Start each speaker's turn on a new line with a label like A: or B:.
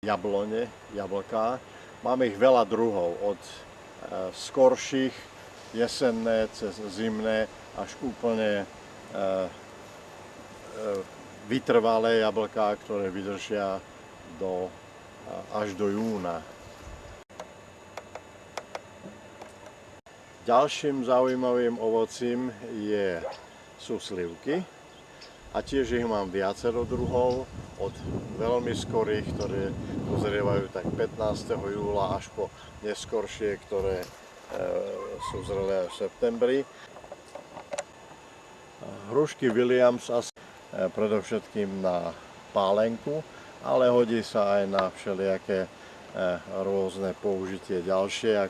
A: jablone, jablká. Máme ich veľa druhov, od skorších, jesenné, cez zimné, až úplne vytrvalé jablká, ktoré vydržia až do júna. Ďalším zaujímavým ovocím sú slivky. A tiež ich mám viacero druhov, od veľmi skorých, ktoré dozrievajú tak 15. júla, až po neskoršie, ktoré sú zrelé v septembri. Hrušky Williams asi predovšetkým na pálenku, ale hodí sa aj na všelijaké rôzne použitie ďalšie,